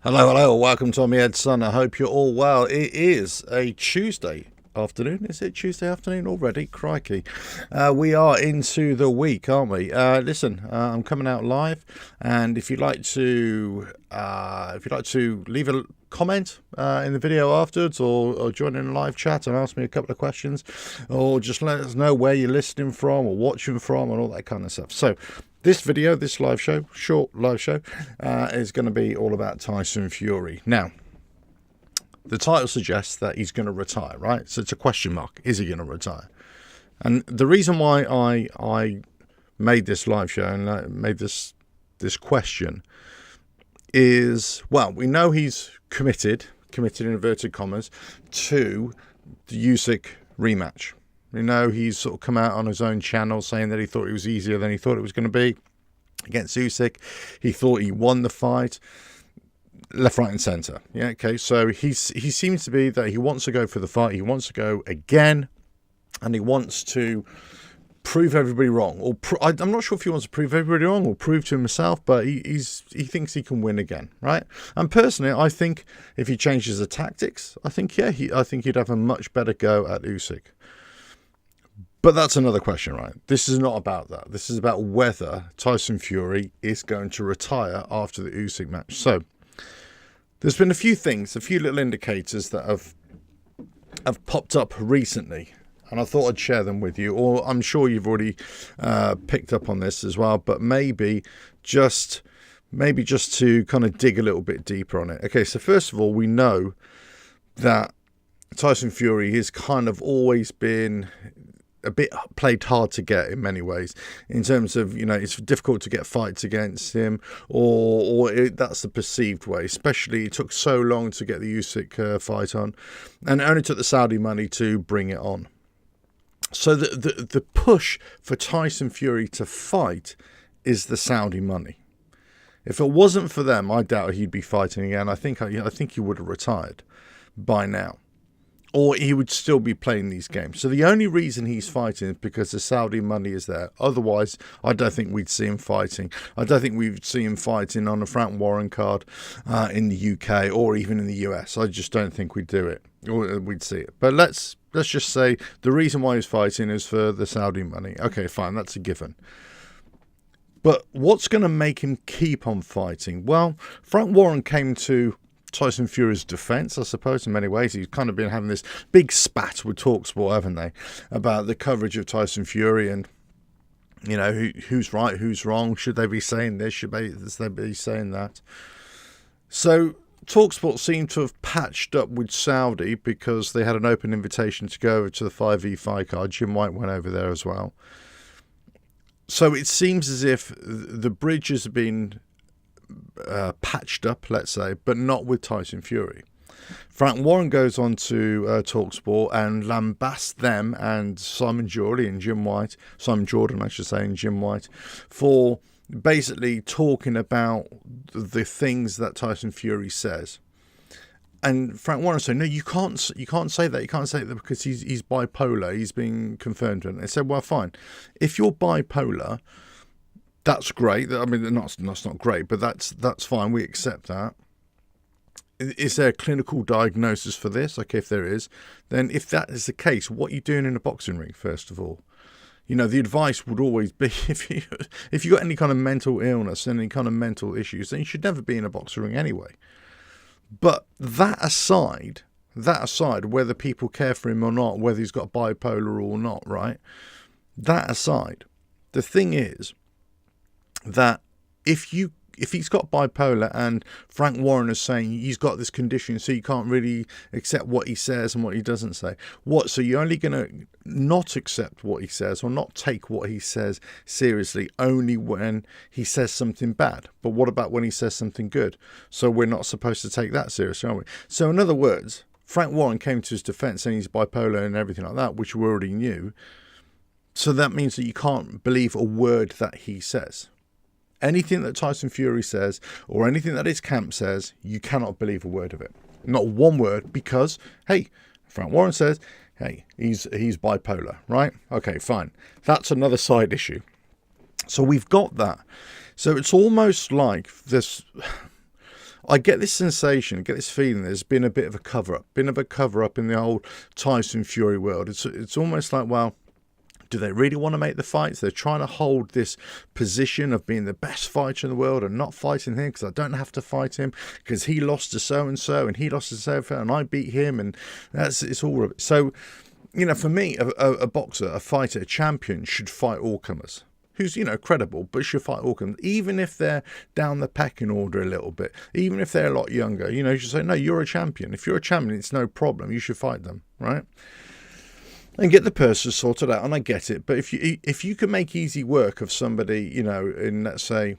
Hello, hello, welcome to Tommy Ed's Son. I hope you're all well. It is a Tuesday afternoon. Is it Tuesday afternoon already? Crikey. We are into the week, aren't we? Listen, I'm coming out live, and if you'd like to leave a comment in the video afterwards, or join in a live chat and ask me a couple of questions, or just let us know where you're listening from or watching from and all that kind of stuff. So this video, this live show, short live show, is going to be all about Tyson Fury. Now, the title suggests that he's going to retire, right? So it's a question mark. Is he going to retire? And the reason why I made this live show and made this question is, well, we know he's committed in inverted commas, to the Usyk rematch. You know, he's sort of come out on his own channel saying that he thought it was easier than he thought it was going to be against Usyk. He thought he won the fight, left, right, and centre. Yeah, okay. So he seems to be that he wants to go for the fight. He wants to go again, and he wants to prove everybody wrong. Or I'm not sure if he wants to prove everybody wrong or prove to himself, but he thinks he can win again, right? And personally, I think if he changes the tactics, I think he'd have a much better go at Usyk. But that's another question, right? This is not about that. This is about whether Tyson Fury is going to retire after the Usyk match. So there's been a few things, a few little indicators that have popped up recently, and I thought I'd share them with you. Or I'm sure you've already picked up on this as well, but maybe just to kind of dig a little bit deeper on it. Okay, so first of all, we know that Tyson Fury has kind of always been a bit played hard to get in many ways, in terms of, you know, it's difficult to get fights against him, that's the perceived way. Especially it took so long to get the Usyk fight on, and it only took the Saudi money to bring it on. So the push for Tyson Fury to fight is the Saudi money. If it wasn't for them, I doubt he'd be fighting again. I think he would have retired by now, or he would still be playing these games. So the only reason he's fighting is because the Saudi money is there. Otherwise, I don't think we'd see him fighting. I don't think we'd see him fighting on a Frank Warren card in the UK or even in the US. I just don't think we'd do it, or we'd see it. But let's just say the reason why he's fighting is for the Saudi money. Okay, fine, that's a given. But what's going to make him keep on fighting? Well, Frank Warren came to Tyson Fury's defense, I suppose, in many ways. He's kind of been having this big spat with TalkSport, haven't they, about the coverage of Tyson Fury and, you know, who's right, who's wrong. Should they be saying this? Should they be saying that? So TalkSport seemed to have patched up with Saudi because they had an open invitation to go over to the 5v5 card. Jim White went over there as well. So it seems as if the bridge has been patched up, let's say, but not with Tyson Fury. Frank Warren goes on to TalkSport and lambasts them and Simon Jordan, and Jim White for basically talking about the things that Tyson Fury says. And Frank Warren said, no, you can't say that. You can't say that because he's bipolar. He's been confirmed. And they said, well, fine. If you're bipolar, that's great. I mean, that's not great, but that's fine. We accept that. Is there a clinical diagnosis for this? Okay, if there is, then if that is the case, what are you doing in a boxing ring, first of all? You know, the advice would always be, if you got any kind of mental illness and any kind of mental issues, then you should never be in a boxing ring anyway. But that aside, whether people care for him or not, whether he's got bipolar or not, right? That aside, the thing is that if he's got bipolar and Frank Warren is saying he's got this condition, so you can't really accept what he says and what he doesn't say. So you're only going to not accept what he says or not take what he says seriously only when he says something bad. But what about when he says something good? So we're not supposed to take that seriously, are we? So in other words, Frank Warren came to his defense saying he's bipolar and everything like that, which we already knew. So that means that you can't believe a word that he says. Anything that Tyson Fury says or anything that his camp says, you cannot believe a word of it. Not one word, because, hey, Frank Warren says, hey, he's bipolar, right? Okay, fine. That's another side issue. So we've got that. So it's almost like this. I get this sensation, get this feeling there's been a bit of a cover-up, in the old Tyson Fury world. It's almost like, well, do they really want to make the fights? They're trying to hold this position of being the best fighter in the world and not fighting him because I don't have to fight him because he lost to so-and-so and he lost to so-and-so and I beat him, and it's all of it. So, for me, a boxer, a fighter, a champion should fight all comers. Who's, credible, but should fight all comers, even if they're down the pecking order a little bit, even if they're a lot younger. You should say, no, you're a champion. If you're a champion, it's no problem. You should fight them, right? And get the purses sorted out, and I get it. But if you can make easy work of somebody, in, let's say,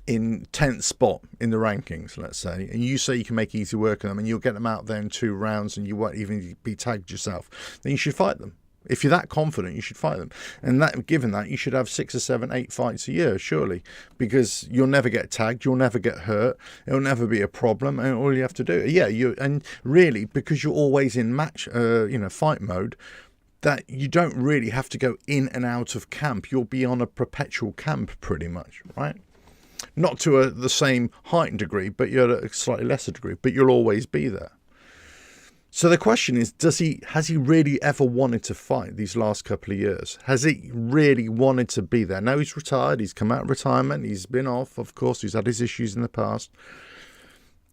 in 10th spot in the rankings, let's say, and you say you can make easy work of them and you'll get them out there in 2 rounds and you won't even be tagged yourself, then you should fight them. If you're that confident, you should fight them. And given that, you should have 6 or 7, 8 fights a year, surely, because you'll never get tagged, you'll never get hurt, it'll never be a problem, and all you have to do, and really, because you're always in match, fight mode, that you don't really have to go in and out of camp. You'll be on a perpetual camp, pretty much, right? Not to the same height and degree, but you're at a slightly lesser degree, but you'll always be there. So the question is, has he really ever wanted to fight these last couple of years? Has he really wanted to be there? Now he's retired, he's come out of retirement, he's been off, of course, he's had his issues in the past.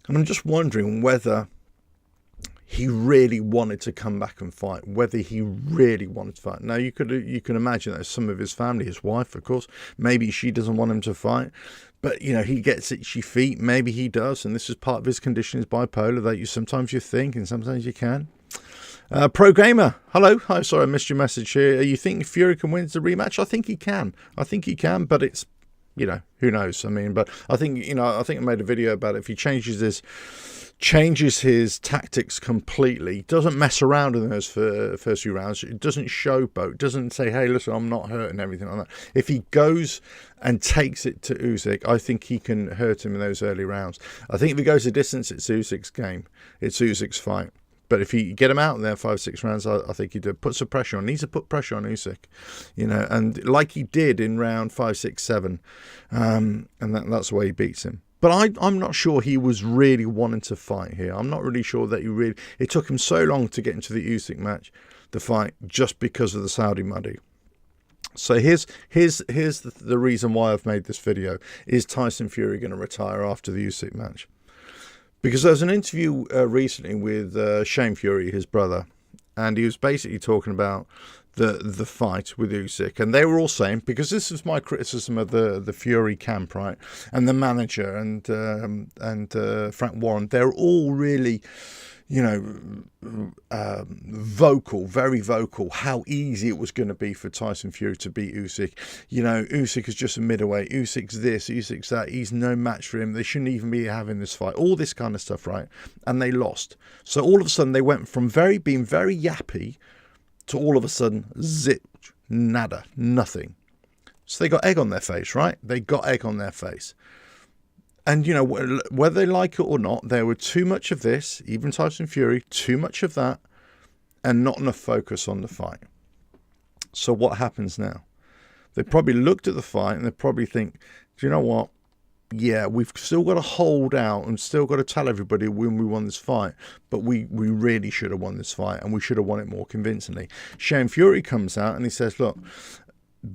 And I'm just wondering whether he really wanted to come back and fight, whether he really wanted to fight. Now, you can imagine that some of his family, his wife, of course, maybe she doesn't want him to fight. But, he gets itchy feet. Maybe he does. And this is part of his condition, is bipolar, that sometimes you think and sometimes you can. Pro Gamer, hello. Hi, sorry, I missed your message here. You think Fury can win the rematch? I think he can. But it's, who knows? I mean, but I think, I made a video about it. If he changes his tactics completely, doesn't mess around in those first few rounds, it doesn't showboat, doesn't say, hey, listen, I'm not hurt and everything like that. If he goes and takes it to Usyk, I think he can hurt him in those early rounds. I think if he goes the distance, it's Usyk's game. It's Usyk's fight. But if you get him out in there 5-6 rounds, I think he did put some pressure on. Needs to put pressure on Usyk, and like he did in round 5, 6, 7, and that's the way he beats him. But I'm not sure he was really wanting to fight here. I'm not really sure that it took him so long to get into the Usyk match, the fight, just because of the Saudi money. So here's the reason why I've made this video. Is Tyson Fury going to retire after the Usyk match? Because there was an interview recently with Shane Fury, his brother, and he was basically talking about the fight with Usyk, and they were all saying, because this is my criticism of the Fury camp, right, and the manager and Frank Warren, they're all really, vocal, very vocal, how easy it was going to be for Tyson Fury to beat Usyk. Usyk is just a middleweight, Usyk's this, Usyk's that, he's no match for him, they shouldn't even be having this fight, all this kind of stuff, right? And they lost. So all of a sudden they went from being very yappy to all of a sudden, zip, nada, nothing. So they got egg on their face, right? They got egg on their face. And, whether they like it or not, there were too much of this, even Tyson Fury, too much of that, and not enough focus on the fight. So what happens now? They probably looked at the fight and they probably think, do you know what? Yeah, we've still got to hold out and still got to tell everybody when we won this fight, but we really should have won this fight, and we should have won it more convincingly. Shane Fury comes out and he says, look,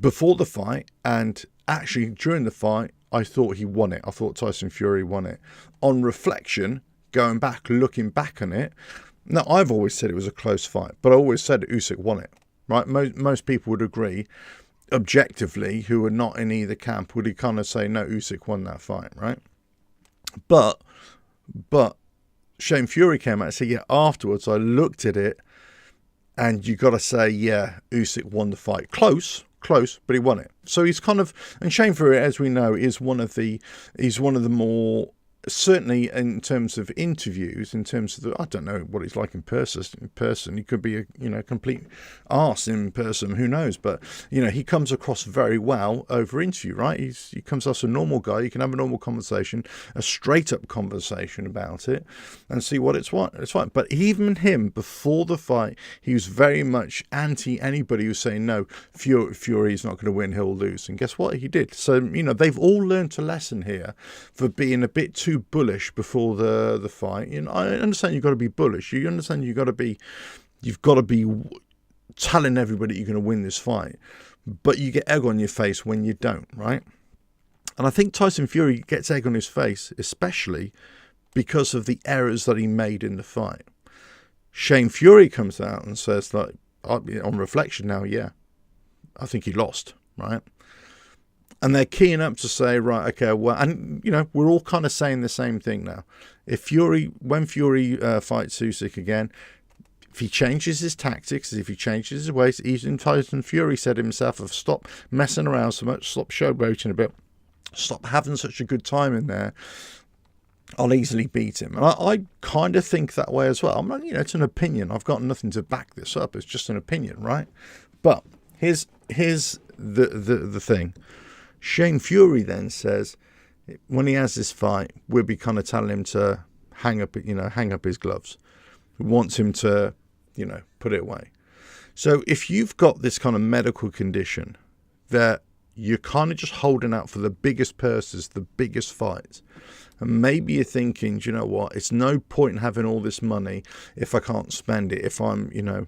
before the fight and actually during the fight, I thought he won it. I thought Tyson Fury won it. On reflection, going back, looking back on it, now I've always said it was a close fight, but I always said Usyk won it, right? Most people would agree, objectively, who are not in either camp, would kind of say, no, Usyk won that fight, right? But Shane Fury came out and said, yeah, afterwards I looked at it, and you got to say, yeah, Usyk won the fight. Close, but he won it. So he's kind of, and Shane Fury, as we know, is one of the more, certainly in terms of interviews, in terms of I don't know what he's like in person. He could be a complete arse in person, who knows? But he comes across very well over interview, right? He comes across a normal guy. You can have a normal conversation, a straight up conversation about it, and see what it's fine. But even him before the fight, he was very much anti anybody who's saying no, Fury's not going to win, he'll lose. And guess what? He did. So they've all learned a lesson here for being a bit too too bullish before the fight. You know, I understand you've got to be bullish. You understand you've got to be telling everybody you're going to win this fight, but you get egg on your face when you don't, right? And I think Tyson Fury gets egg on his face, especially because of the errors that he made in the fight. Shane Fury comes out and says, like, on reflection now, yeah, I think he lost, right? And they're keying up to say, right, okay, well, and, you know, we're all kind of saying the same thing now. When Fury fights Usyk again, if he changes his tactics, if he changes his ways, even Tyson Fury said himself, stop messing around so much, stop showboating a bit, stop having such a good time in there, I'll easily beat him. And I kind of think that way as well. I'm not, you know, it's an opinion. I've got nothing to back this up. It's just an opinion, right? But here's the thing. Shane Fury then says, when he has this fight, we'll be kind of telling him to hang up his gloves. We want him to, you know, put it away. So if you've got this kind of medical condition that you're kind of just holding out for the biggest purses, the biggest fights, and maybe you're thinking, do you know what, it's no point in having all this money if I can't spend it, if I'm, you know,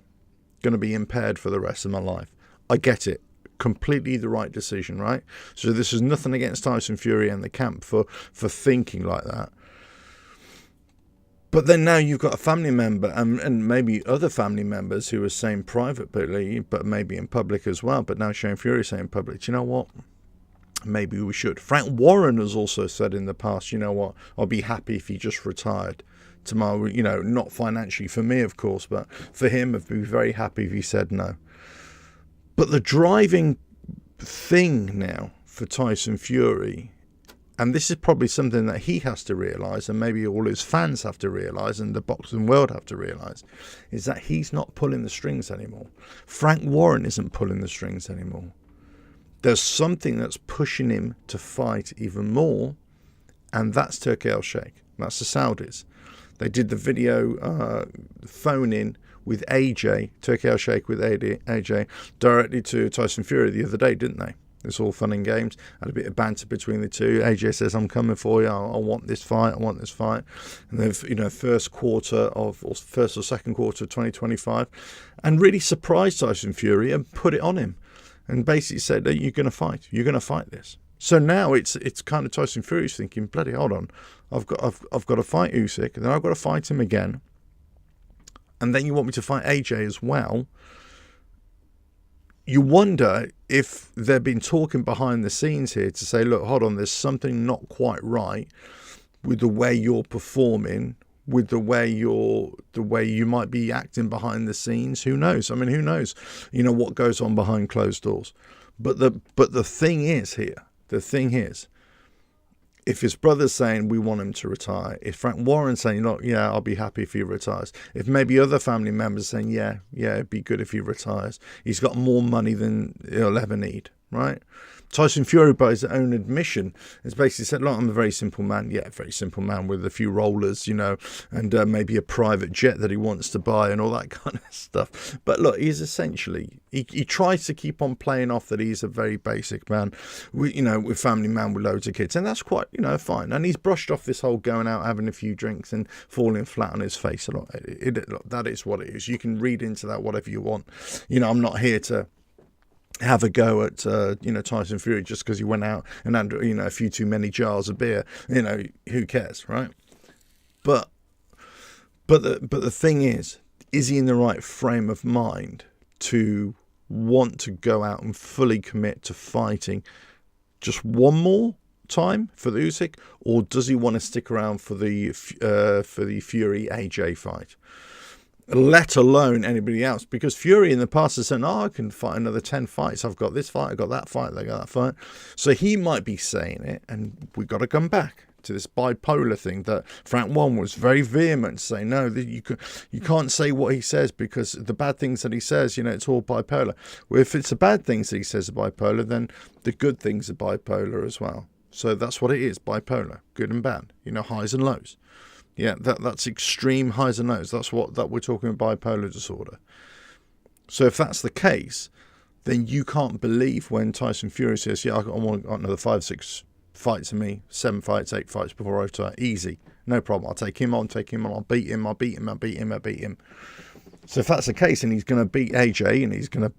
going to be impaired for the rest of my life. I get it. Completely the right decision, right? So this is nothing against Tyson Fury and the camp for thinking like that. But then now you've got a family member and maybe other family members who are saying privately, but maybe in public as well. But now Shane Fury is saying in public, do you know what? Maybe we should. Frank Warren has also said in the past, you know what? I'll be happy if he just retired tomorrow. You know, not financially for me, of course, but for him, I'd be very happy if he said no. But the driving thing now for Tyson Fury, and this is probably something that he has to realise, and maybe all his fans have to realise, and the boxing world have to realise, is that he's not pulling the strings anymore. Frank Warren isn't pulling the strings anymore. There's something that's pushing him to fight even more, and that's Turki Al-Sheikh. That's the Saudis. They did the video phone-in with AJ, Turki Al-Sheikh with AJ, directly to Tyson Fury the other day, didn't they? It's all fun and games. Had a bit of banter between the two. AJ says, I'm coming for you. I want this fight. I want this fight. And then, you know, first or second quarter of 2025. And really surprised Tyson Fury and put it on him. And basically said, that you're going to fight. You're going to fight this. So now it's kind of Tyson Fury's thinking, bloody hold on. I've got to fight Usyk. And then I've got to fight him again. And then you want me to fight AJ as well. You wonder if they've been talking behind the scenes here to say, look, hold on, there's something not quite right with the way you're performing, with the way you might be acting behind the scenes. Who knows? I mean, who knows? You know what goes on behind closed doors. But the thing is, if his brother's saying we want him to retire, if Frank Warren's saying, look, yeah, I'll be happy if he retires, if maybe other family members saying, yeah, it'd be good if he retires, he's got more money than he'll ever need, right? Tyson Fury, by his own admission, has basically said, look, I'm a very simple man. Yeah, very simple man with a few rollers, you know, and maybe a private jet that he wants to buy and all that kind of stuff. But look, he's essentially, he tries to keep on playing off that he's a very basic man, with family man with loads of kids. And that's quite, fine. And he's brushed off this whole going out, having a few drinks and falling flat on his face a lot. That is what it is. You can read into that whatever you want. I'm not here to have a go at Tyson Fury just because he went out and had a few too many jars of beer. Who cares, right? But the thing is he in the right frame of mind to want to go out and fully commit to fighting just one more time for the Usyk, or does he want to stick around for the Fury AJ fight? Let alone anybody else, because Fury in the past has said, I can fight another 10 fights. I've got this fight, I've got that fight, I got that fight. So he might be saying it, and we've got to come back to this bipolar thing that Frank Warren was very vehement saying, no, you can't say what he says because the bad things that he says, it's all bipolar. Well, if it's the bad things that he says are bipolar, then the good things are bipolar as well. So that's what it is, bipolar, good and bad, highs and lows. Yeah, that's extreme highs and lows. That's that we're talking about, bipolar disorder. So if that's the case, then you can't believe when Tyson Fury says, I want another 5-6 fight to me, 7 fights, 8 fights before I retire. Easy. No problem. I'll take him on, I'll beat him, I'll beat him. So if that's the case, and he's going to beat AJ, and he's going to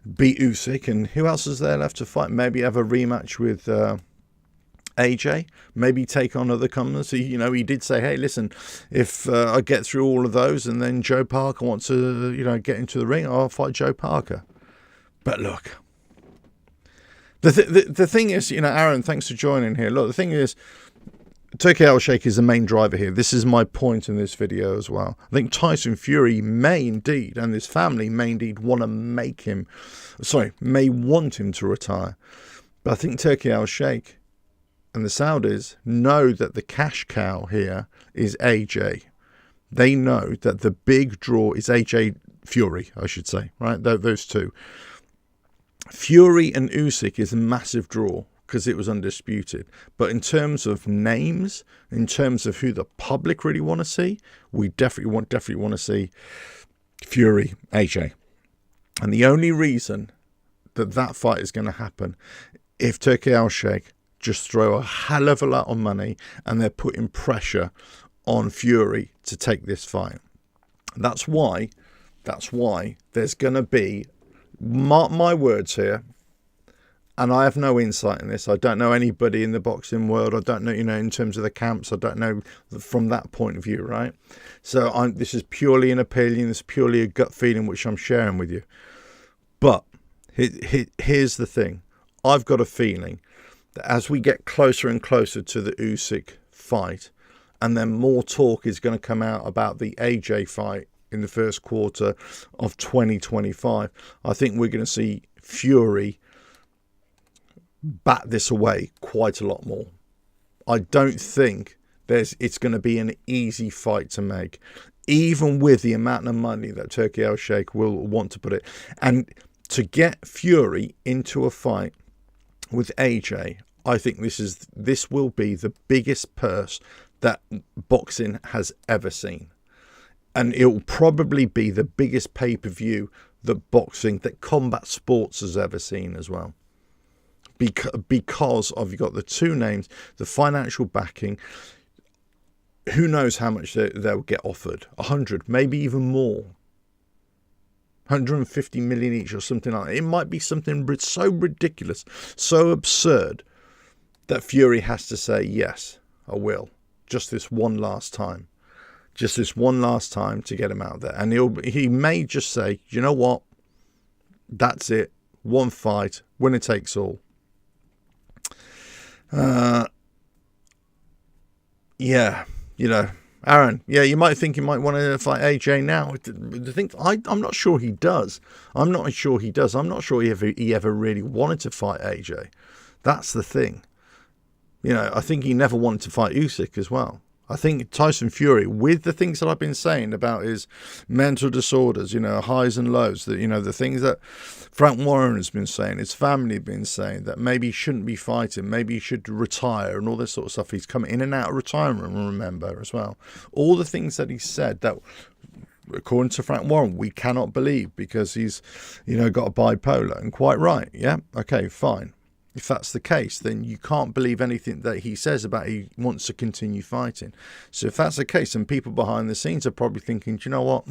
beat Usyk, and who else is there left to fight? Maybe have a rematch with AJ, maybe take on other comers. He did say, hey, listen, if I get through all of those and then Joe Parker wants to, get into the ring, I'll fight Joe Parker. But look, the thing is, Aaron, thanks for joining here. Look, the thing is, Turkey Al-Sheikh is the main driver here. This is my point in this video as well. I think Tyson Fury may indeed, and his family may indeed want him to retire. But I think Turkey Al-Sheikh and the Saudis know that the cash cow here is AJ. They know that the big draw is AJ Fury, I should say, right? Those two. Fury and Usyk is a massive draw because it was undisputed. But in terms of names, in terms of who the public really want to see, we definitely want to see Fury, AJ. And the only reason that fight is going to happen if Turkey Al-Sheikh just throw a hell of a lot of money and they're putting pressure on Fury to take this fight. That's why there's going to be, mark my words here, and I have no insight in this. I don't know anybody in the boxing world. I don't know, in terms of the camps. I don't know from that point of view, right? So this is purely an opinion. This is purely a gut feeling which I'm sharing with you. But here's the thing. I've got a feeling that as we get closer and closer to the Usyk fight, and then more talk is going to come out about the AJ fight in the first quarter of 2025, I think we're going to see Fury bat this away quite a lot more. I don't think it's going to be an easy fight to make, even with the amount of money that Turkey Al-Sheikh will want to put it. And to get Fury into a fight with AJ, I think this will be the biggest purse that boxing has ever seen. And it will probably be the biggest pay-per-view that combat sports has ever seen as well. Because of, you've got the two names, the financial backing. Who knows how much they'll get offered? 100, maybe even more. 150 million each or something like that. It might be something so ridiculous, so absurd, that Fury has to say, yes, I will. Just this one last time. Just this one last time to get him out there. And he may just say, you know what? That's it. One fight. Winner takes all. Yeah, Aaron, you might think he might want to fight AJ now. I'm not sure he does. I'm not sure he ever really wanted to fight AJ. That's the thing. I think he never wanted to fight Usyk as well. I think Tyson Fury, with the things that I've been saying about his mental disorders, highs and lows, that the things that Frank Warren has been saying, his family have been saying, that maybe he shouldn't be fighting, maybe he should retire and all this sort of stuff. He's come in and out of retirement, remember, as well. All the things that he said that, according to Frank Warren, we cannot believe because he's, got a bipolar. And quite right, yeah? Okay, fine. If that's the case, then you can't believe anything that he says about he wants to continue fighting. So if that's the case, then people behind the scenes are probably thinking, do you know what?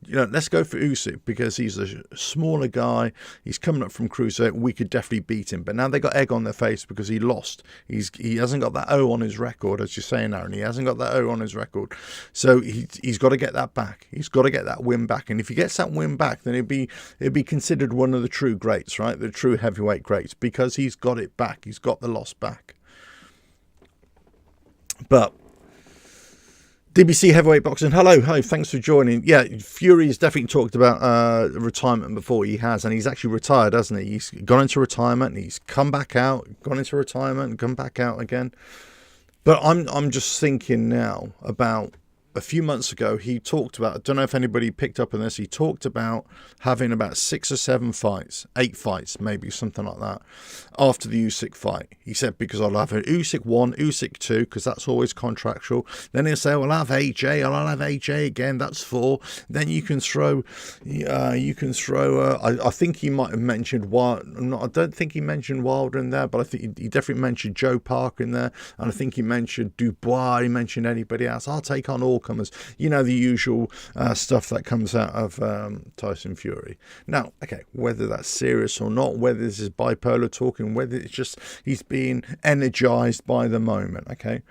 Let's go for Usyk because he's a smaller guy. He's coming up from cruiser. We could definitely beat him. But now they got egg on their face because he lost. He hasn't got that O on his record, as you're saying, Aaron. He hasn't got that O on his record. So he's got to get that back. He's got to get that win back. And if he gets that win back, then it'd be considered one of the true greats, right? The true heavyweight greats, because he's got it back. He's got the loss back. But DBC Heavyweight Boxing, hello, thanks for joining. Yeah, Fury's definitely talked about retirement before. He has, and he's actually retired, hasn't he? He's gone into retirement, and he's come back out, gone into retirement, and come back out again. But I'm just thinking now about a few months ago, he talked about, I don't know if anybody picked up on this, he talked about having about 6 or 7 fights, 8 fights, maybe something like that, after the Usyk fight. He said, because I'll have an Usyk 1, Usyk 2, because that's always contractual. Then he'll say, well, I'll have AJ, I'll have AJ again, that's 4. Then you can throw, I think he might have mentioned, I don't think he mentioned Wilder in there, but I think he definitely mentioned Joe Parker in there, and I think he mentioned Dubois, he mentioned anybody else. I'll take on all comers, the usual stuff that comes out of Tyson Fury. Now, okay, whether that's serious or not, whether this is bipolar talking, whether it's just he's being energized by the moment, okay,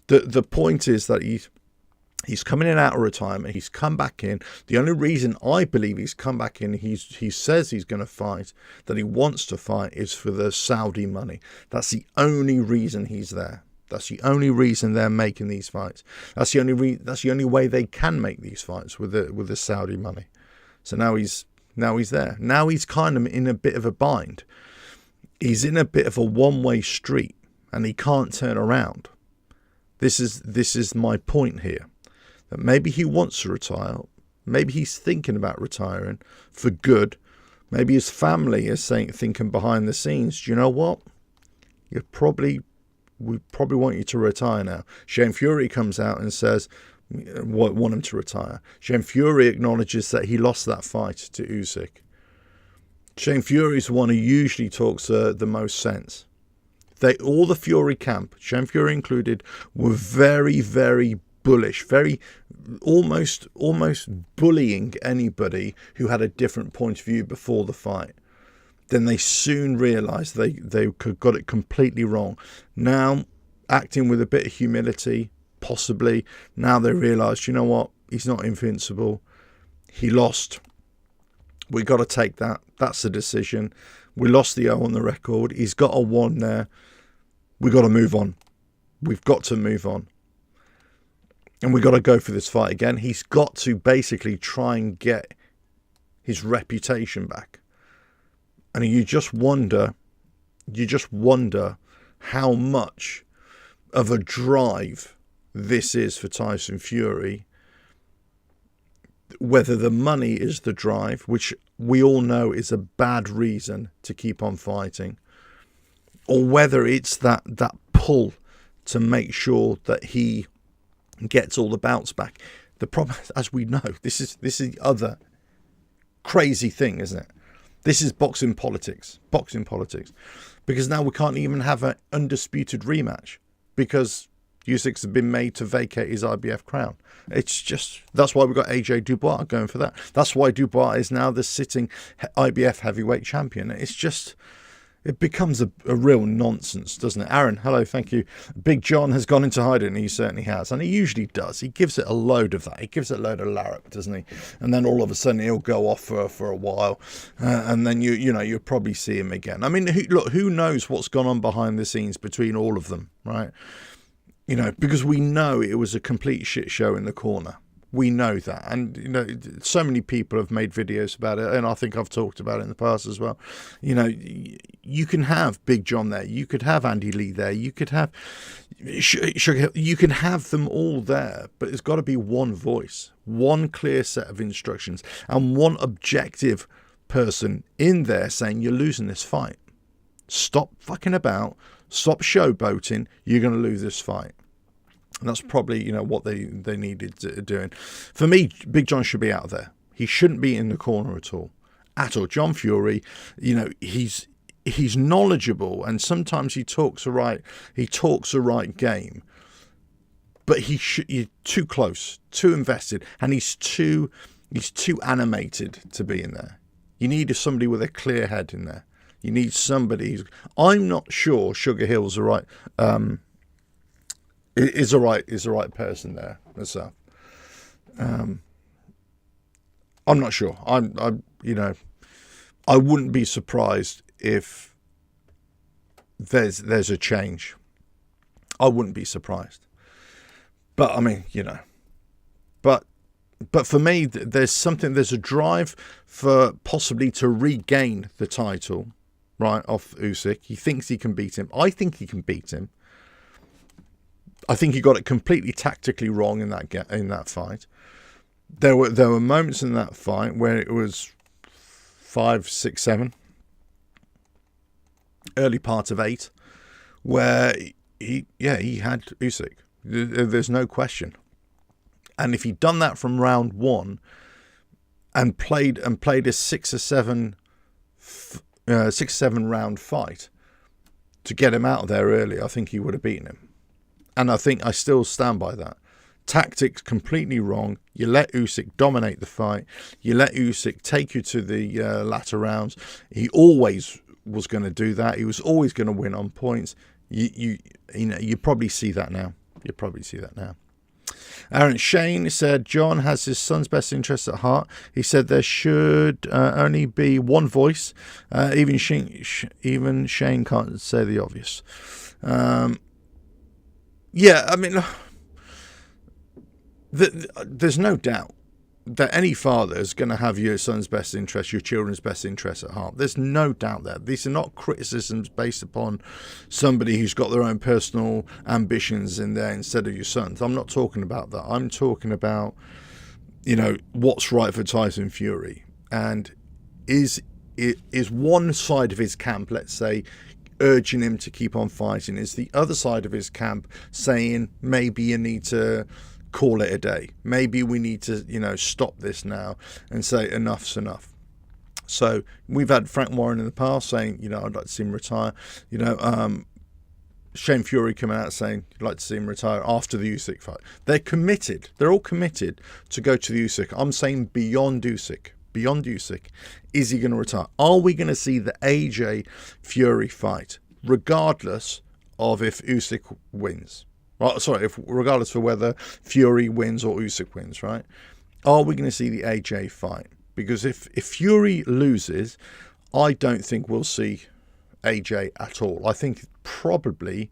the point is that he's coming in out of retirement. He's come back in. The only reason I believe he's come back in, he says he's going to fight, that he wants to fight, is for the Saudi money. That's the only reason he's there. That's the only reason they're making these fights. That's the only way they can make these fights, with the Saudi money. So now he's there. Now he's kind of in a bit of a bind. He's in a bit of a one-way street, and he can't turn around. This is my point here. That maybe he wants to retire. Maybe he's thinking about retiring for good. Maybe his family is thinking behind the scenes, do you know what? We probably want you to retire now. Shane Fury comes out and says, want him to retire. Shane Fury acknowledges that he lost that fight to Usyk. Shane Fury's the one who usually talks the most sense. All the Fury camp, Shane Fury included, were very, very bullish, very almost bullying anybody who had a different point of view before the fight. Then they soon realised they got it completely wrong. Now, acting with a bit of humility, possibly, now they realise, you know what, he's not invincible. He lost. We got to take that. That's the decision. We lost the O on the record. He's got a 1 there. We got to move on. We've got to move on. And we got to go for this fight again. He's got to basically try and get his reputation back. And you just wonder how much of a drive this is for Tyson Fury. Whether the money is the drive, which we all know is a bad reason to keep on fighting, or whether it's that pull to make sure that he gets all the bouts back. The problem, as we know, this is the other crazy thing, isn't it? This is boxing politics, because now we can't even have an undisputed rematch because Usyk's been made to vacate his IBF crown. It's just, that's why we've got AJ Dubois going for that. That's why Dubois is now the sitting IBF heavyweight champion. It's just, it becomes a real nonsense, doesn't it? Aaron, hello, thank you. Big John has gone into hiding, and he certainly has, and he usually does. He gives it a load of that. He gives it a load of larrup, doesn't he? And then all of a sudden he'll go off for a while, and then you'll probably see him again. I mean, who knows what's gone on behind the scenes between all of them, right? Because we know it was a complete shit show in the corner. We know that. And, so many people have made videos about it. And I think I've talked about it in the past as well. You can have Big John there. You could have Andy Lee there. You could have, you can have them all there. But it's got to be one voice, one clear set of instructions, and one objective person in there saying, you're losing this fight. Stop fucking about. Stop showboating. You're going to lose this fight. And that's probably, what they needed doing. For me, Big John should be out there. He shouldn't be in the corner at all. John Fury, he's knowledgeable, and sometimes he talks the right game. But you're too close, too invested, and he's too animated to be in there. You need somebody with a clear head in there. You need somebody I'm not sure Sugar Hill's the right is the right person there myself. I'm not sure. I wouldn't be surprised if there's a change. I wouldn't be surprised. But I mean, but for me, there's a drive for possibly to regain the title, right, off Usyk. He thinks he can beat him. I think he can beat him. I think he got it completely tactically wrong in that fight. There were moments in that fight where it was 5, 6, 7, early part of 8, where he had Usyk. There's no question. And if he'd done that from round 1 and played a 6 or 7 round fight to get him out of there early, I think he would have beaten him. And I still stand by that. Tactics completely wrong. You let Usyk dominate the fight. You let Usyk take you to the latter rounds. He always was going to do that. He was always going to win on points. You probably see that now. Aaron Shane said John has his son's best interests at heart. He said there should only be one voice. Even Shane can't say the obvious. Yeah, I mean, there's no doubt that any father is going to have your son's best interest, your children's best interests at heart. There's no doubt that. These are not criticisms based upon somebody who's got their own personal ambitions in there instead of your son's. I'm not talking about that. I'm talking about, what's right for Tyson Fury. And is one side of his camp, let's say, urging him to keep on fighting? Is the other side of his camp saying maybe you need to call it a day? Maybe we need to, stop this now and say enough's enough. So we've had Frank Warren in the past saying, I'd like to see him retire. Shane Fury coming out saying he'd like to see him retire after the Usyk fight. They're committed. They're all committed to go to the Usyk. I'm saying beyond Usyk. Is he going to retire? Are we going to see the AJ Fury fight, regardless of if Usyk wins? Regardless of whether Fury wins or Usyk wins, right? Are we going to see the AJ fight? Because if Fury loses, I don't think we'll see AJ at all. I think probably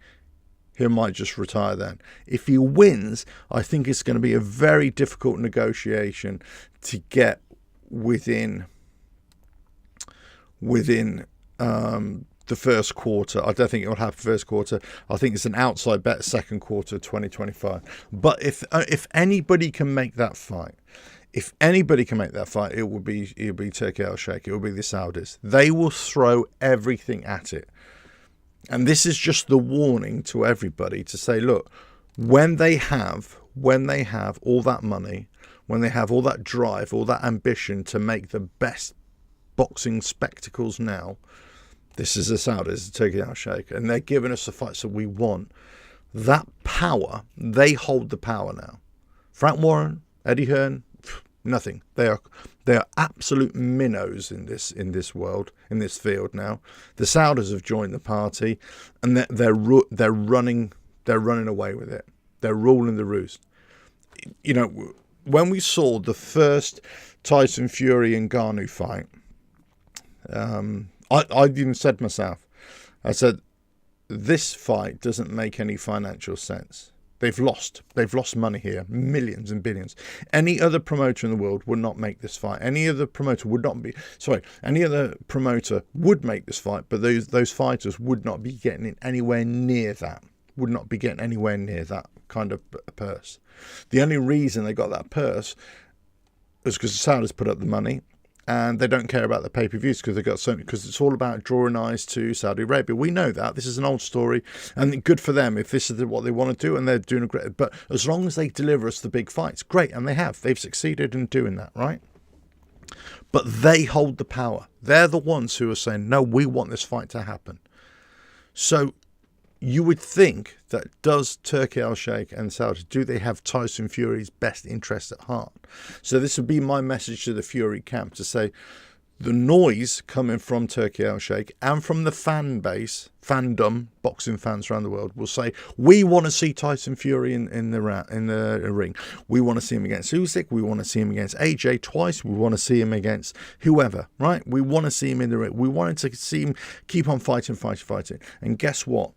he might just retire then. If he wins, I think it's going to be a very difficult negotiation to get within the first quarter. I don't think it will happen first quarter. I think it's an outside bet second quarter 2025. But if anybody can make that fight, it will be Turkey Al-Sheikh. It will be the Saudis. They will throw everything at it. And this is just the warning to everybody to say, look, when they have all that money, when they have all that drive, all that ambition to make the best boxing spectacles now, this is the Saudis, the Turkey Al-Sheikh, and they're giving us the fights that we want. That power, they hold the power now. Frank Warren, Eddie Hearn, nothing. They are absolute minnows in this world, in this field now. The Saudis have joined the party, and they're running away with it. They're ruling the roost. When we saw the first Tyson Fury and Ngannou fight, I even said myself, I said, this fight doesn't make any financial sense. They've lost money here, millions and billions. Any other promoter in the world would not make this fight. Any other promoter would make this fight, but those fighters would not be getting anywhere near that. Would not be getting anywhere near that kind of purse. The only reason they got that purse was because the Saudis put up the money, and they don't care about the pay-per-views because it's all about drawing eyes to Saudi Arabia. We know that. This is an old story, and good for them if this is what they want to do, and they're doing a great. But as long as they deliver us the big fights, great, and they have. They've succeeded in doing that, right? But they hold the power. They're the ones who are saying, no, we want this fight to happen. So you would think that does Turkey Al-Sheikh and Saudi, do they have Tyson Fury's best interest at heart? So this would be my message to the Fury camp to say the noise coming from Turkey Al-Sheikh and from the fandom, boxing fans around the world will say, we want to see Tyson Fury in the ring. We want to see him against Usyk. We want to see him against AJ twice. We want to see him against whoever, right? We want to see him in the ring. We wanted to see him keep on fighting. And guess what?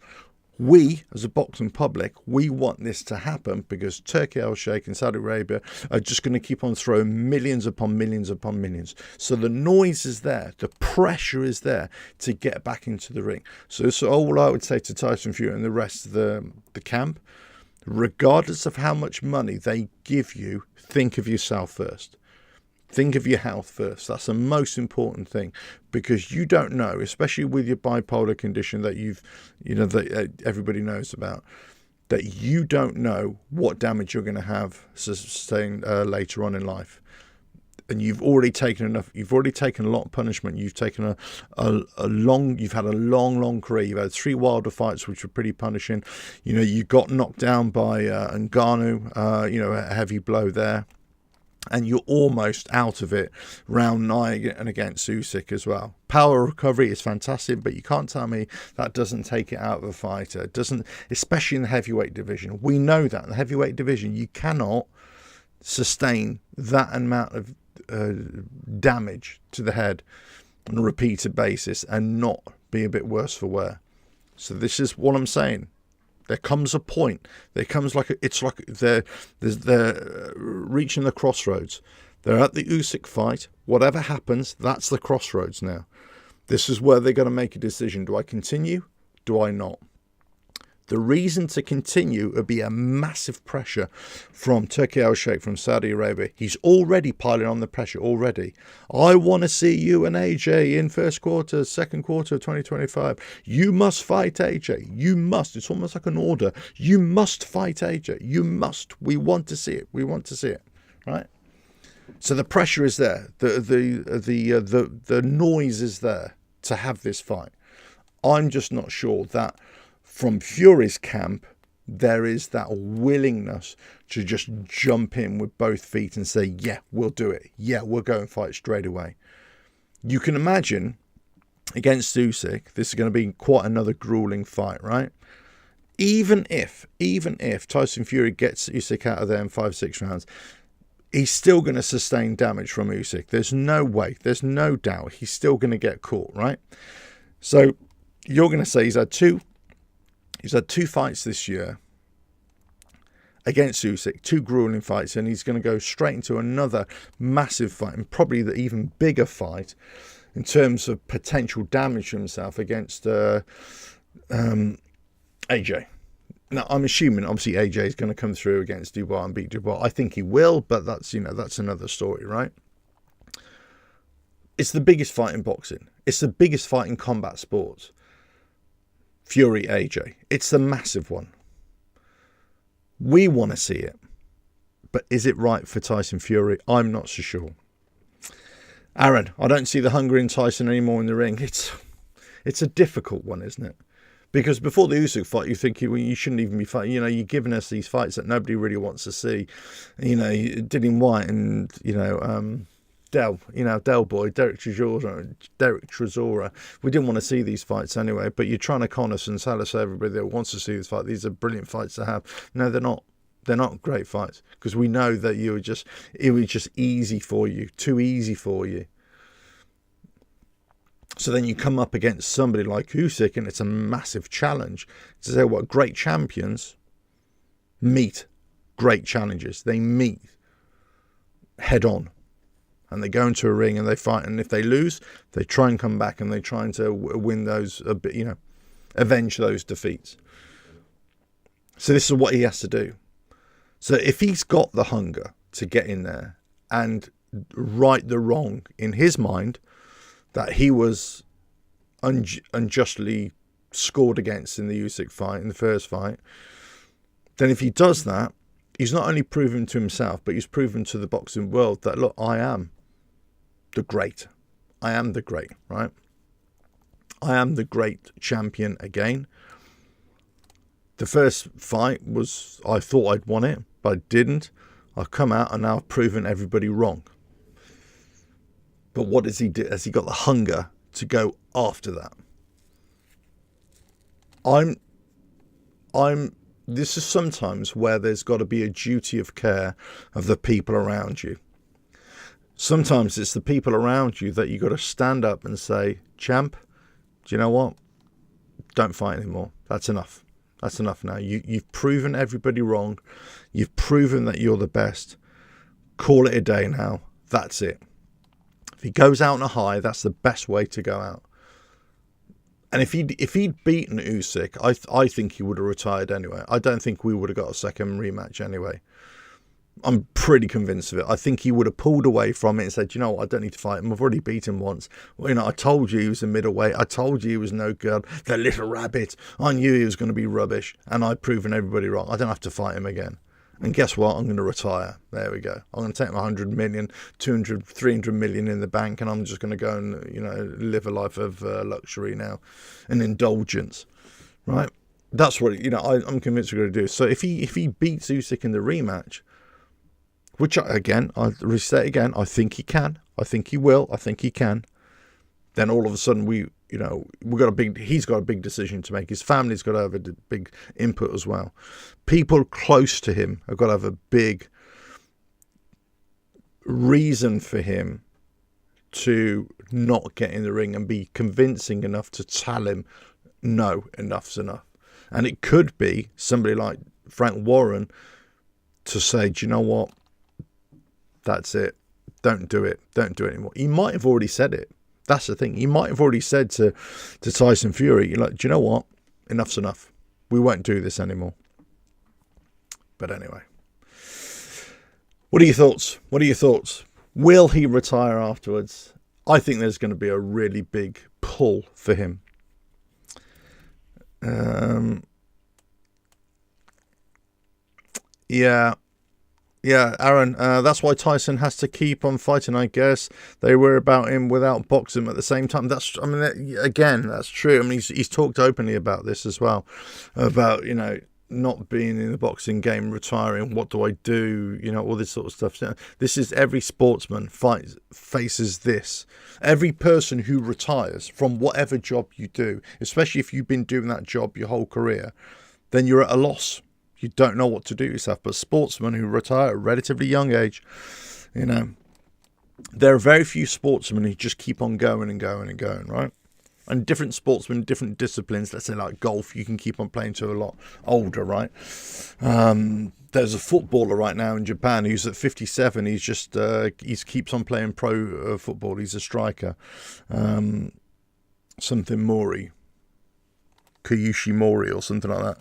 We, as a boxing public, we want this to happen because Turkey Al-Sheikh and Saudi Arabia are just going to keep on throwing millions upon millions upon millions. So the noise is there. The pressure is there to get back into the ring. So all I would say to Tyson Fury and the rest of the camp, regardless of how much money they give you, think of yourself first. Think of your health first. That's the most important thing, because you don't know, especially with your bipolar condition that that everybody knows about, that you don't know what damage you're going to have sustained later on in life. And you've already taken enough. You've already taken a lot of punishment. You've taken You've had a long career. You've had 3 Wilder fights, which were pretty punishing. You got knocked down by Ngannou. A heavy blow there, and you're almost out of it round 9 and against Usyk as well. Power recovery is fantastic, but you can't tell me that doesn't take it out of a fighter. It doesn't, especially in the heavyweight division. We know that in the heavyweight division, you cannot sustain that amount of damage to the head on a repeated basis and not be a bit worse for wear. So this is what I'm saying. There comes a point. It's like they're reaching the crossroads. They're at the Usyk fight. Whatever happens, that's the crossroads now. This is where they're going to make a decision. Do I continue? Do I not? The reason to continue would be a massive pressure from Turki Al-Sheikh from Saudi Arabia. He's already piling on the pressure already. I want to see you and AJ in second quarter of 2025. You must fight AJ. You must. It's almost like an order. You must fight AJ. You must. We want to see it. We want to see it. Right? So the pressure is there. The noise is there to have this fight. I'm just not sure that from Fury's camp, there is that willingness to just jump in with both feet and say, yeah, we'll do it. Yeah, we'll go and fight straight away. You can imagine against Usyk, this is going to be quite another grueling fight, right? Even if Tyson Fury gets Usyk out of there in 5-6 rounds, he's still going to sustain damage from Usyk. There's no way. There's no doubt. He's still going to get caught, right? So you're going to say he's had two fights this year against Usyk, 2 grueling fights, and he's going to go straight into another massive fight, and probably the even bigger fight in terms of potential damage to himself against AJ. Now, I'm assuming, obviously, AJ is going to come through against Dubois and beat Dubois. I think he will, but that's another story, right? It's the biggest fight in boxing. It's the biggest fight in combat sports. Fury AJ. It's the massive one. We want to see it. But is it right for Tyson Fury? I'm not so sure. Aaron, I don't see the hunger in Tyson anymore in the ring. It's a difficult one, isn't it? Because before the Usyk fight, you think you shouldn't even be fighting. You're giving us these fights that nobody really wants to see. Dillian White and, Del Boy, Derek Chisora. We didn't want to see these fights anyway, but you're trying to con us and tell us everybody that wants to see this fight. These are brilliant fights to have. No, they're not. They're not great fights, because we know that it was just easy for you, too easy for you. So then you come up against somebody like Usyk, and it's a massive challenge. To say what great champions meet great challenges. They meet head on. And they go into a ring and they fight, and if they lose, they try and come back and they try to win those, avenge those defeats. So this is what he has to do. So if he's got the hunger to get in there and right the wrong in his mind that he was unjustly scored against in the Usyk fight, in the first fight, then if he does that, he's not only proven to himself, but he's proven to the boxing world that, look, I am the great. I am the great, right? I am the great champion again. The first fight was, I thought I'd won it, but I didn't. I've come out and now I've proven everybody wrong. But what does he do? Has he got the hunger to go after that? This is sometimes where there's got to be a duty of care of the people around you. Sometimes it's the people around you that you got to stand up and say, champ, do you know what? Don't fight anymore. That's enough. That's enough now. You've proven everybody wrong. You've proven that you're the best. Call it a day now. That's it. If he goes out on a high, that's the best way to go out. And if he'd beaten Usyk, I think he would have retired anyway. I don't think we would have got a second rematch anyway. I'm pretty convinced of it. I think he would have pulled away from it and said, you know what, I don't need to fight him. I've already beaten him once. Well, you know, I told you he was a middleweight. I told you he was no good. The little rabbit. I knew he was going to be rubbish. And I've proven everybody wrong. I don't have to fight him again. And guess what? I'm going to retire. There we go. I'm going to take my 100 million, 200, 300 million in the bank. And I'm just going to go and, you know, live a life of luxury now and indulgence. Right? That's what, you know, I'm convinced we're going to do. So if he beats Usyk in the rematch, which, again, I'll restate again, I think he can. I think he will. I think he can. Then all of a sudden, he's got a big decision to make. His family's got to have a big input as well. People close to him have got to have a big reason for him to not get in the ring and be convincing enough to tell him, no, enough's enough. And it could be somebody like Frank Warren to say, do you know what? That's it. Don't do it. Don't do it anymore. He might have already said it. That's the thing. He might have already said to Tyson Fury, you're like, do you know what? Enough's enough. We won't do this anymore. But anyway. What are your thoughts? What are your thoughts? Will he retire afterwards? I think there's going to be a really big pull for him. Yeah, Aaron, that's why Tyson has to keep on fighting, I guess. They were about him without boxing at the same time. That's true. I mean, he's talked openly about this as well, about, you know, not being in the boxing game, retiring, what do I do, you know, all this sort of stuff. This is every sportsman faces this. Every person who retires from whatever job you do, especially if you've been doing that job your whole career, then you're at a loss. You don't know what to do yourself. But sportsmen who retire at a relatively young age, you know, there are very few sportsmen who just keep on going and going and going, right? And different sportsmen, different disciplines, let's say like golf, you can keep on playing to a lot older, right? There's a footballer right now in Japan who's at 57. He's just, he keeps on playing pro football. He's a striker. Something Mori. Kyushi Mori or something like that.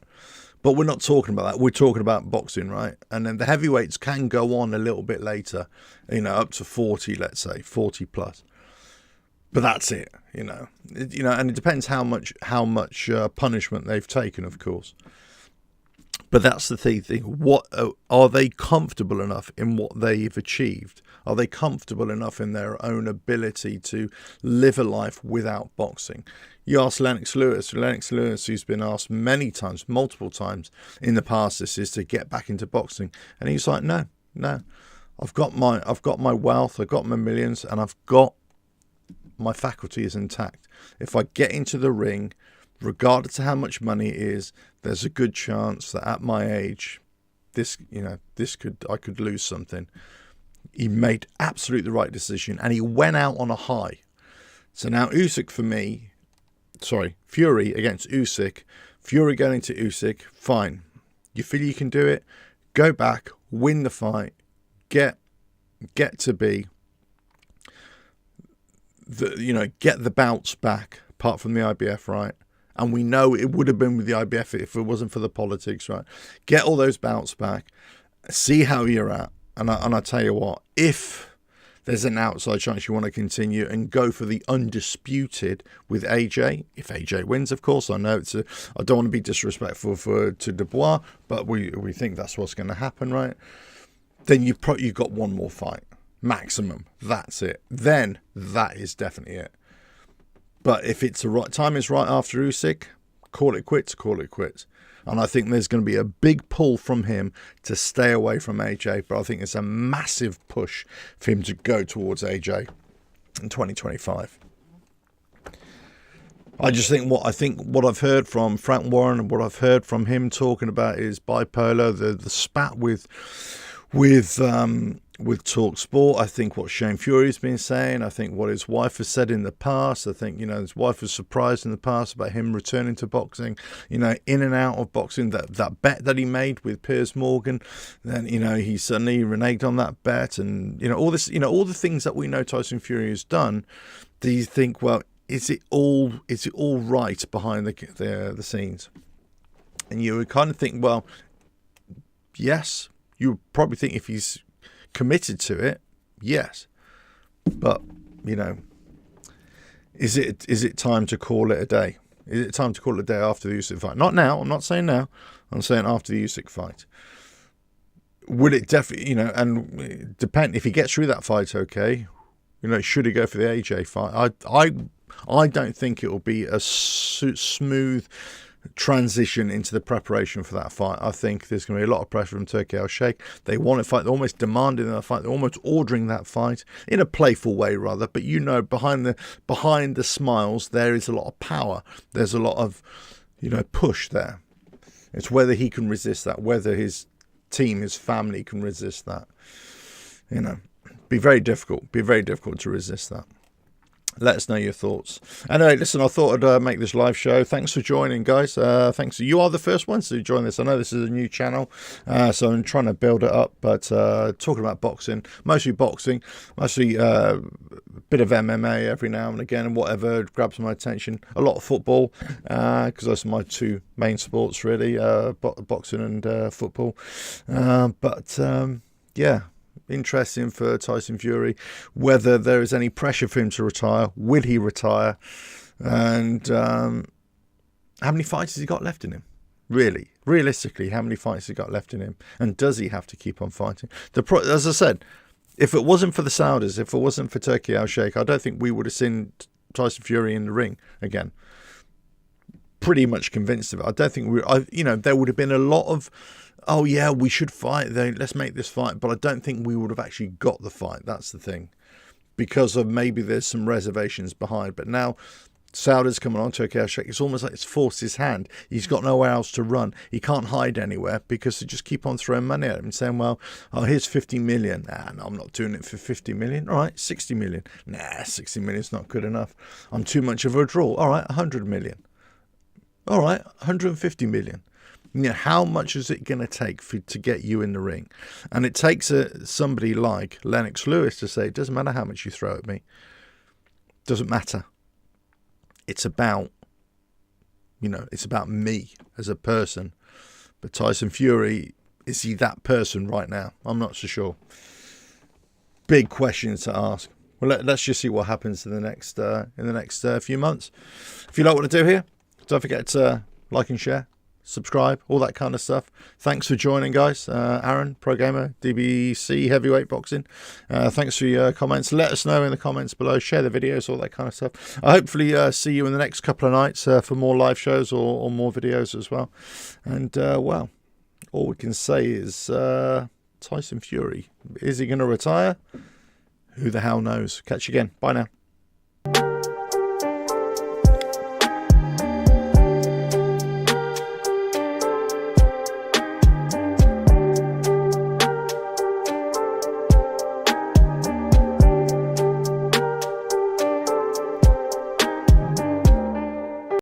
But we're not talking about that. We're talking about boxing, right? And then the heavyweights can go on a little bit later, you know, up to 40, let's say, 40 plus. But that's it, you know. And it depends how much punishment they've taken, of course. But that's the thing. What are they comfortable enough in what they've achieved? Are they comfortable enough in their own ability to live a life without boxing? You ask Lennox Lewis, who's been asked many times, multiple times in the past, this is to get back into boxing, and he's like, no, I've got my wealth, I've got my millions, and I've got my faculties intact. If I get into the ring, regardless of how much money it is, there's a good chance that at my age, I could lose something. He made absolutely the right decision, and he went out on a high. So now Fury against Usyk. Fury going to Usyk, fine. You feel you can do it? Go back, win the fight, get to be get the bounce back. Apart from the IBF, right? And we know it would have been with the IBF if it wasn't for the politics, right? Get all those bounce back, see how you're at, and I tell you what, if there's an outside chance you want to continue and go for the undisputed with AJ. If AJ wins, of course, I know I don't want to be disrespectful to Dubois, but we think that's what's going to happen, right? Then you've got one more fight, maximum. That's it. Then that is definitely it. But if it's the right time is right after Usyk, call it quits. And I think there's going to be a big pull from him to stay away from AJ. But I think it's a massive push for him to go towards AJ in 2025. I just think what I've heard from Frank Warren and what I've heard from him talking about is bipolar, the spat with Talk Sport. I think what Shane Fury's been saying, I think what his wife has said in the past, I think, his wife was surprised in the past about him returning to boxing, in and out of boxing, that bet that he made with Piers Morgan, then, he suddenly reneged on that bet, and, all this, all the things that we know Tyson Fury has done. Do you think, well, is it all right behind the scenes? And you would kind of think, well, yes, you would probably think if he's committed to it, yes. But, you know, is it time to call it a day? Is it time to call it a day after the Usyk fight? Not now. I'm not saying now. I'm saying after the Usyk fight. Would it definitely, you know, and depend if he gets through that fight, okay. You know, should he go for the AJ fight? I don't think it will be a smooth transition into the preparation for that fight. I think there's going to be a lot of pressure from Turki Al-Sheikh. They want to fight. They're almost demanding that fight. They're almost ordering that fight in a playful way, rather. But you know, behind the smiles, there is a lot of power. There's a lot of, you know, push there. It's whether he can resist that, whether his team, his family can resist that. You know, be very difficult to resist that. Let us know your thoughts. Anyway, listen, I thought I'd make this live show. Thanks for joining, guys. Thanks. You are the first ones to join this. I know this is a new channel, so I'm trying to build it up. But talking about boxing, mostly a bit of MMA every now and again, and whatever grabs my attention. A lot of football, because those are my two main sports, really, boxing and football. Yeah. Interesting for Tyson Fury, whether there is any pressure for him to retire. Will he retire? And how many fights has he got left in him? Really, realistically, how many fights has he got left in him? And does he have to keep on fighting? As I said, if it wasn't for the Saudis, if it wasn't for Turki Al-Sheikh, I don't think we would have seen Tyson Fury in the ring again. Pretty much convinced of it. I don't think there would have been a lot of, oh yeah, we should fight. Let's make this fight. But I don't think we would have actually got the fight. That's the thing. Because of maybe there's some reservations behind. But now Sauda's coming on, Turki Al-Sheikh. It's almost like it's forced his hand. He's got nowhere else to run. He can't hide anywhere because they just keep on throwing money at him and saying, well, oh, here's 50 million. Nah, no, I'm not doing it for 50 million. All right, 60 million. Nah, 60 million is not good enough. I'm too much of a draw. All right, 100 million. All right, 150 million. You know, how much is it going to take to get you in the ring? And it takes somebody like Lennox Lewis to say, it doesn't matter how much you throw at me. It doesn't matter. It's about, it's about me as a person. But Tyson Fury, is he that person right now? I'm not so sure. Big questions to ask. Well, let's just see what happens in the next few months. If you like what I do here, don't forget to like and share, subscribe, all that kind of stuff. Thanks for joining, guys. Aaron, Pro Gamer, DBC, Heavyweight Boxing. Thanks for your comments. Let us know in the comments below. Share the videos, all that kind of stuff. I hopefully see you in the next couple of nights for more live shows or more videos as well. And, well, all we can say is Tyson Fury. Is he going to retire? Who the hell knows? Catch you again. Bye now.